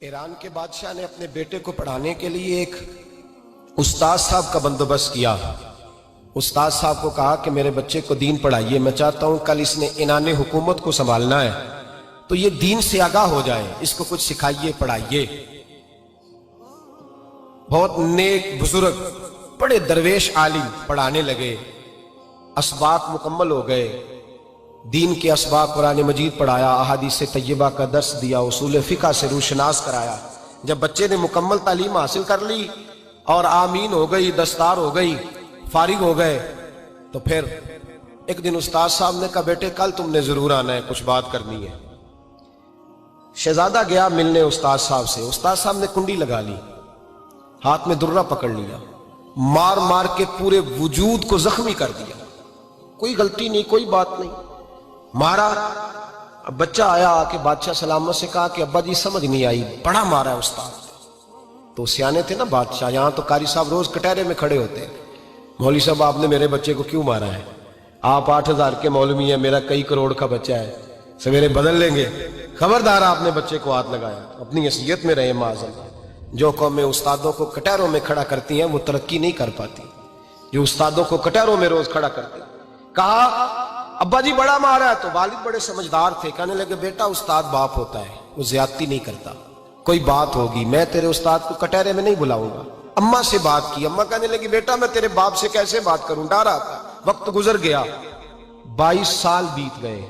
ایران کے بادشاہ نے اپنے بیٹے کو پڑھانے کے لیے ایک استاد صاحب کا بندوبست کیا۔ استاد صاحب کو کہا کہ میرے بچے کو دین پڑھائیے، میں چاہتا ہوں کل اس نے عنان حکومت کو سنبھالنا ہے تو یہ دین سے آگاہ ہو جائے، اس کو کچھ سکھائیے، پڑھائیے۔ بہت نیک بزرگ بڑے درویش عالم پڑھانے لگے، اسباق مکمل ہو گئے، دین کے اسباق قرآن مجید پڑھایا، احادیث طیبہ کا درس دیا، اصول فقہ سے روشناس کرایا۔ جب بچے نے مکمل تعلیم حاصل کر لی اور آمین ہو گئی، دستار ہو گئی، فارغ ہو گئے، تو پھر ایک دن استاد صاحب نے کہا بیٹے کل تم نے ضرور آنا ہے، کچھ بات کرنی ہے۔ شہزادہ گیا ملنے استاد صاحب سے، استاد صاحب نے کنڈی لگا لی، ہاتھ میں درہ پکڑ لیا، مار مار کے پورے وجود کو زخمی کر دیا، کوئی غلطی نہیں، کوئی بات نہیں، مارا۔ اب بچہ آیا آ کے بادشاہ سلامت سے کہا کہ ابا جی سمجھ نہیں آئی، بڑا مارا ہے استاد۔ تو سیانے تھے نا بادشاہ، یہاں تو قاری صاحب روز کٹہرے میں کھڑے ہوتے ہیں، مولوی صاحب آپ نے میرے بچے کو کیوں مارا ہے؟ آپ 8,000 کے مولوی ہیں، میرا کئی کروڑ کا بچہ ہے، سویرے بدل لیں گے، خبردار آپ نے بچے کو ہاتھ لگایا، اپنی حیثیت میں رہے معاذاللہ۔ جو قومیں استادوں کو کٹہروں میں کھڑا کرتی ہیں وہ ترقی نہیں کر پاتی، جو استادوں کو کٹہروں میں روز کھڑا کرتی ہیں۔ کہا ابا جی بڑا مارا ہے، تو والد بڑے سمجھدار تھے، کہنے لگے بیٹا استاد باپ ہوتا ہے، وہ زیادتی نہیں کرتا، کوئی بات ہوگی میں تیرے استاد کو کٹہرے میں نہیں بلاؤں گا۔ اماں سے بات کی، اماں کہنے لگی بیٹا میں تیرے باپ سے کیسے بات کروں، ڈر آتا۔ وقت گزر گیا، 22 سال بیت گئے،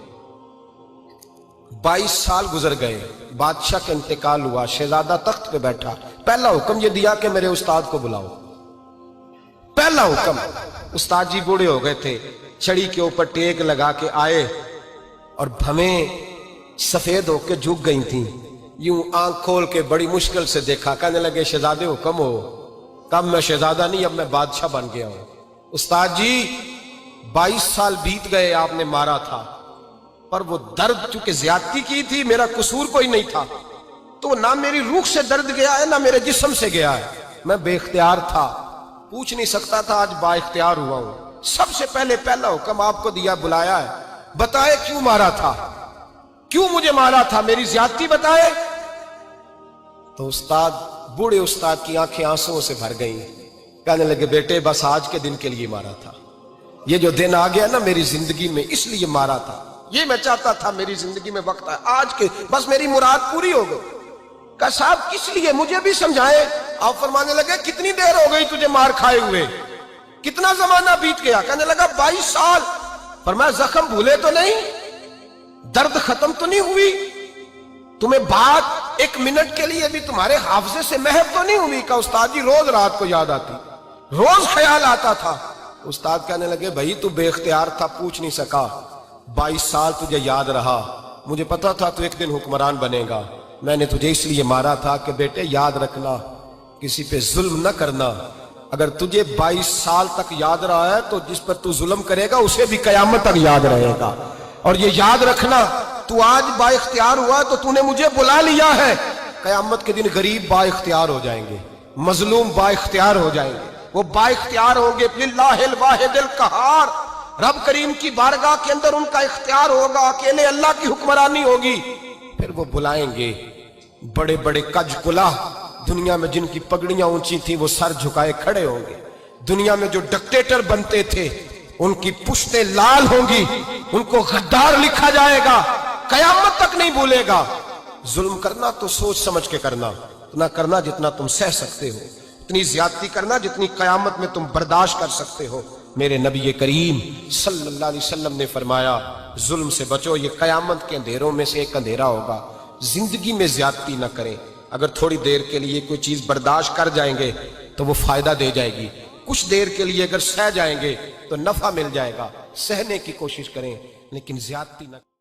22 سال گزر گئے، بادشاہ کا انتقال ہوا، شہزادہ تخت پہ بیٹھا، پہلا حکم یہ دیا کہ میرے استاد کو بلاؤ، پہلا حکم۔ استاد جی بوڑھے ہو گئے تھے، چھڑی کے اوپر ٹیک لگا کے آئے اور بھویں سفید ہو کے جھک گئی تھیں، یوں آنکھ کھول کے بڑی مشکل سے دیکھا، کہنے لگے شہزادے حکم ہو۔ کب میں شہزادہ نہیں، اب میں بادشاہ بن گیا ہوں۔ استاد جی 22 سال بیت گئے، آپ نے مارا تھا، پر وہ درد چونکہ زیادتی کی تھی، میرا قصور کوئی نہیں تھا، تو نہ میری روح سے درد گیا ہے نہ میرے جسم سے گیا ہے، میں بے اختیار تھا، پوچھ نہیں سکتا تھا، آج با اختیار ہوا ہوں۔ سب سے پہلے پہلا حکم آپ کو دیا، بلایا ہے، بتائے کیوں مارا تھا، کیوں مجھے مارا تھا، میری زیادتی بتائے۔ تو استاد، بوڑھے استاد کی آنکھیں آنسوں سے بھر گئیں، کہنے لگے بیٹے بس آج کے دن کے لیے مارا تھا، یہ جو دن آ گیا نا میری زندگی میں، اس لیے مارا تھا، یہ میں چاہتا تھا میری زندگی میں وقت ہے، آج کے بس میری مراد پوری ہو گئی۔ کہا صاحب کس لیے، مجھے بھی سمجھائے۔ آپ فرمانے لگے کتنی دیر ہو گئی تجھے مار کھائے ہوئے، کتنا زمانہ بیت گیا؟ کہنے لگا 22 سال۔ فرمایا زخم بھولے تو نہیں، درد ختم تو نہیں ہوئی، تمہیں بات ایک منٹ کے لیے بھی تمہارے حافظے سے محو تو نہیں ہوئی؟ کہ استاد جی روز رات کو یاد آتی، روز خیال آتا تھا۔ استاد کہنے لگے بھائی تو بے اختیار تھا، پوچھ نہیں سکا، 22 سال تجھے یاد رہا، مجھے پتا تھا تو ایک دن حکمران بنے گا، میں نے تجھے اس لیے مارا تھا کہ بیٹے یاد رکھنا، کسی پہ ظلم نہ کرنا، اگر تجھے 22 سال تک یاد رہا ہے تو جس پر تو ظلم کرے گا اسے بھی قیامت تک یاد رہے گا، اور یہ یاد رکھنا تو آج با اختیار ہوا تو تو نے مجھے بلا لیا ہے، قیامت کے دن غریب با اختیار ہو جائیں گے، مظلوم با اختیار ہو جائیں گے، وہ با اختیار ہوں گے، للہ الواحد القہار، رب کریم کی بارگاہ کے اندر ان کا اختیار ہوگا، اکیلے اللہ کی حکمرانی ہوگی، پھر وہ بلائیں گے بڑے بڑے کج کلاہ، دنیا میں جن کی پگڑیاں اونچی تھیں وہ سر جھکائے کھڑے ہوں گے، دنیا میں جو ڈکٹیٹر بنتے تھے ان کی پشتیں لال ہوں گی، ان کو غدار لکھا جائے گا، قیامت تک نہیں بھولے گا۔ ظلم کرنا تو سوچ سمجھ کے کرنا، اتنا کرنا جتنا تم سہ سکتے ہو، اتنی زیادتی کرنا جتنی قیامت میں تم برداشت کر سکتے ہو۔ میرے نبی کریم صلی اللہ علیہ وسلم نے فرمایا ظلم سے بچو، یہ قیامت کے اندھیروں میں سے ایک اندھیرا ہوگا، زندگی میں زیادتی نہ کریں، اگر تھوڑی دیر کے لیے کوئی چیز برداشت کر جائیں گے تو وہ فائدہ دے جائے گی، کچھ دیر کے لیے اگر سہ جائیں گے تو نفع مل جائے گا، سہنے کی کوشش کریں لیکن زیادتی نہ کریں۔